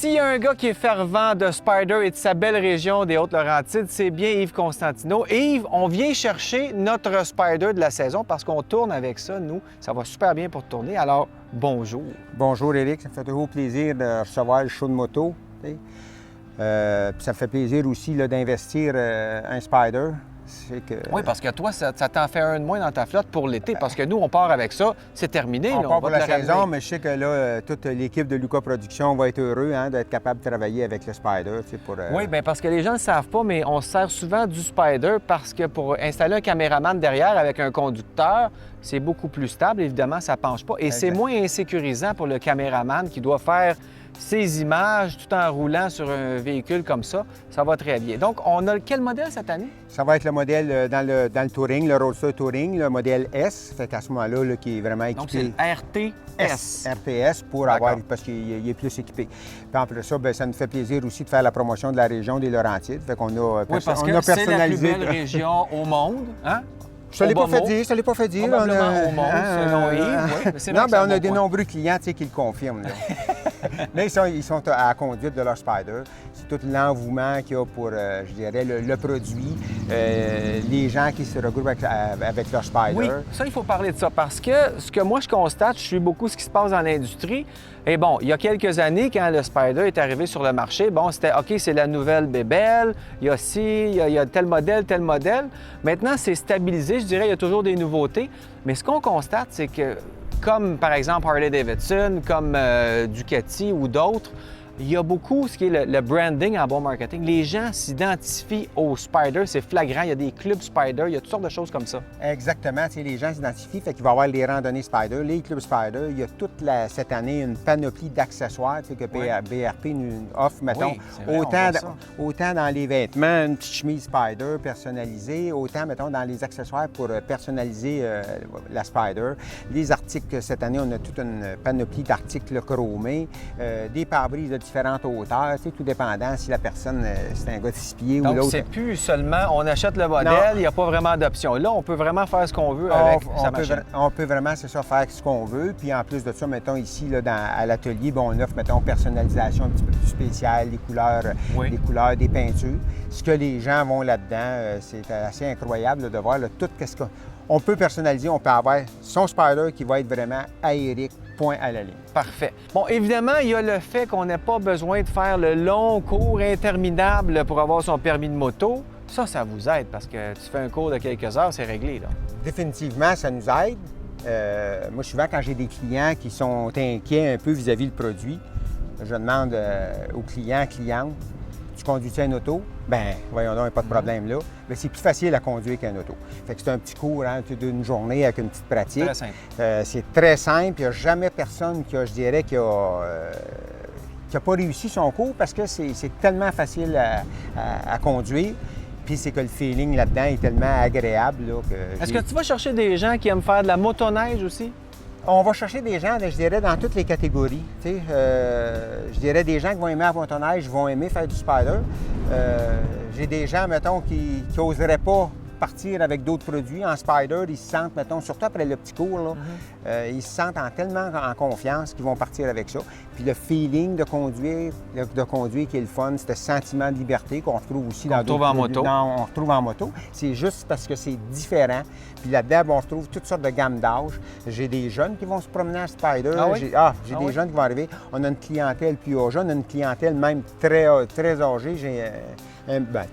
s'il y a un gars qui est fervent de Spyder et de sa belle région des Hautes-Laurentides, c'est bien Yves Constantino. Et Yves, on vient chercher notre Spyder de la saison parce qu'on tourne avec ça, nous. Ça va super bien pour tourner. Alors, bonjour. Bonjour Éric, ça me fait toujours plaisir de recevoir le show de moto. Puis ça me fait plaisir aussi d'investir un Spyder. Oui, parce que toi, ça t'en fait un de moins dans ta flotte pour l'été, parce que nous, on part avec ça, c'est terminé. On là, part va pour te la le saison, ramener. mais je sais que là, toute l'équipe de Lucas Productions va être heureux d'être capable de travailler avec le Spyder. Pour, Oui, bien parce que les gens ne le savent pas, mais on se sert souvent du Spyder parce que pour installer un caméraman derrière avec un conducteur, c'est beaucoup plus stable. Évidemment, ça ne penche pas. Et c'est moins insécurisant pour le caméraman qui doit faire ses images tout en roulant sur un véhicule comme ça. Ça va très bien. Donc, on a quel modèle cette année? Ça va être le modèle dans le Touring, le Roadster Touring, le modèle S. Fait qu'à ce moment-là, qui est vraiment équipé. Donc, c'est le RTS. RTS pour avoir, parce qu'il est plus équipé. Puis en plus de ça, bien, ça nous fait plaisir aussi de faire la promotion de la région des Laurentides. Fait qu'on a, oui, parce que c'est la plus belle région au monde, hein? Je ne te l'ai pas fait dire, Probablement au monde, selon Yves, oui. Mais c'est vrai non, que bien, c'est on a un des bon point. nombreux clients qui le confirment. Là. Là, ils sont à la conduite de leur Spyder. C'est tout l'engouement qu'il y a pour, je dirais, le produit, les gens qui se regroupent avec leur Spyder. Oui, ça, il faut parler de ça parce que ce que moi, je constate, je suis beaucoup ce qui se passe dans l'industrie. Et bon, il y a quelques années, quand le Spyder est arrivé sur le marché, bon, c'était OK, c'est la nouvelle bébelle, il y a ci, il y a tel modèle, tel modèle. Maintenant, c'est stabilisé, je dirais, il y a toujours des nouveautés. Mais ce qu'on constate, c'est que, comme par exemple Harley-Davidson, comme Ducati ou d'autres, il y a beaucoup ce qui est le branding en bon marketing. Les gens s'identifient au Spyder, c'est flagrant. Il y a des clubs Spyder, il y a toutes sortes de choses comme ça. Exactement. Les gens s'identifient, fait qu'il va y avoir les randonnées Spyder, les clubs Spyder. Il y a cette année une panoplie d'accessoires que BRP nous offre, mettons. Oui, vrai, autant dans les vêtements, une petite chemise Spyder personnalisée, autant, mettons, dans les accessoires pour personnaliser la Spyder. Les articles, cette année, on a toute une panoplie d'articles chromés, des pare-brises de différentes hauteurs, tout dépendant si la personne, c'est un gars de 6 pieds ou l'autre. Donc, c'est plus seulement on achète le modèle, il n'y a pas vraiment d'option. Là, on peut vraiment faire ce qu'on veut avec sa machine. On peut vraiment, c'est ça, faire ce qu'on veut. Puis en plus de ça, mettons ici, là, à l'atelier, on offre, mettons, personnalisation un petit peu plus spéciale, les couleurs, des peintures. Ce que les gens vont là-dedans, c'est assez incroyable là, de voir là, tout ce qu'on peut personnaliser. On peut avoir son Spyder qui va être vraiment aérique, point à la ligne. Parfait. Bon, évidemment, il y a le fait qu'on n'ait pas besoin de faire le long cours interminable pour avoir son permis de moto. Ça vous aide parce que tu fais un cours de quelques heures, c'est réglé, là. Définitivement, ça nous aide. Moi, souvent, quand j'ai des clients qui sont inquiets un peu vis-à-vis le produit, je demande aux clientes, tu conduis-tu une auto? Bien, voyons donc, pas de problème là. Mais c'est plus facile à conduire qu'un auto. Fait que c'est un petit cours d'une journée avec une petite pratique. Très simple. C'est très simple. Il n'y a jamais personne qui a, je dirais, qui a pas réussi son cours parce que c'est tellement facile à conduire. Puis c'est que le feeling là-dedans est tellement agréable. Est-ce que tu vas chercher des gens qui aiment faire de la motoneige aussi? On va chercher des gens, je dirais, dans toutes les catégories. Je dirais des gens qui vont aimer la motoneige, vont aimer faire du Spyder. J'ai des gens, mettons, qui n'oseraient pas partir avec d'autres produits. En Spyder, ils se sentent, mettons, surtout après le petit cours, là, ils se sentent tellement en confiance qu'ils vont partir avec ça. Puis le feeling de conduire qui est le fun, c'est le sentiment de liberté qu'on retrouve aussi dans d'autres produits. On retrouve en moto. C'est juste parce que c'est différent. Puis là-dedans, on retrouve toutes sortes de gammes d'âge. J'ai des jeunes qui vont se promener en Spyder. J'ai des jeunes qui vont arriver. On a une clientèle plus âgée, on a une clientèle même très âgée.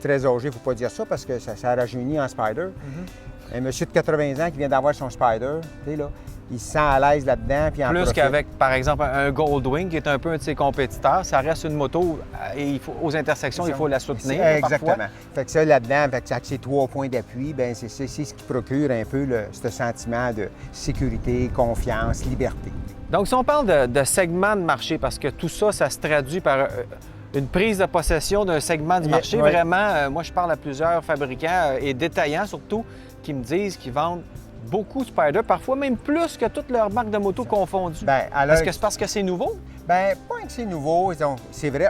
Très âgé, il ne faut pas dire ça parce que ça rajeunit en Spyder. Un monsieur de 80 ans qui vient d'avoir son Spyder, là, il se sent à l'aise là-dedans. Plus qu'avec, par exemple, un Goldwing qui est un peu un de ses compétiteurs. Ça reste une moto et aux intersections, il faut la soutenir. Exactement. Parfois. Fait que ça, là-dedans, avec ses 3 points d'appui, c'est ce qui procure un peu ce sentiment de sécurité, confiance, liberté. Donc, si on parle de segment de marché, parce que tout ça, ça se traduit par une prise de possession d'un segment du marché. Vraiment, moi, je parle à plusieurs fabricants et détaillants surtout qui me disent qu'ils vendent beaucoup Spyder, parfois même plus que toutes leurs marques de moto confondues. Bien, alors, Est-ce que c'est parce que c'est nouveau? bien, pas que c'est nouveau. C'est vrai,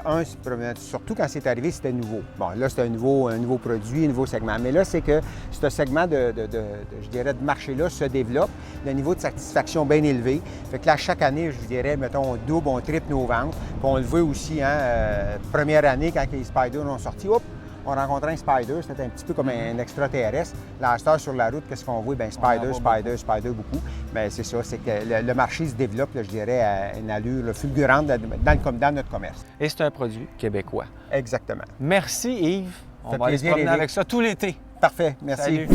surtout quand c'est arrivé, c'était nouveau. Bon, là, c'est un nouveau produit, un nouveau segment. Mais là, c'est que ce segment je dirais, de marché-là se développe, d'un niveau de satisfaction bien élevé. Fait que là, chaque année, je dirais, mettons, on double, on triple nos ventes. Puis on le voit aussi, hein, première année, quand les Spyder ont sorti, hop, on rencontrait un Spyder, c'était un petit peu comme un extraterrestre. Là, à cette heure, sur la route, qu'est-ce qu'on voit? Bien, Spyder beaucoup. Bien, c'est ça, c'est que le marché se développe, là, je dirais, à une allure fulgurante dans notre commerce. Et c'est un produit québécois. Exactement. Merci Yves. On fait va aller se plaisir, promener Éric. avec ça tout l'été. Parfait, merci. Salut.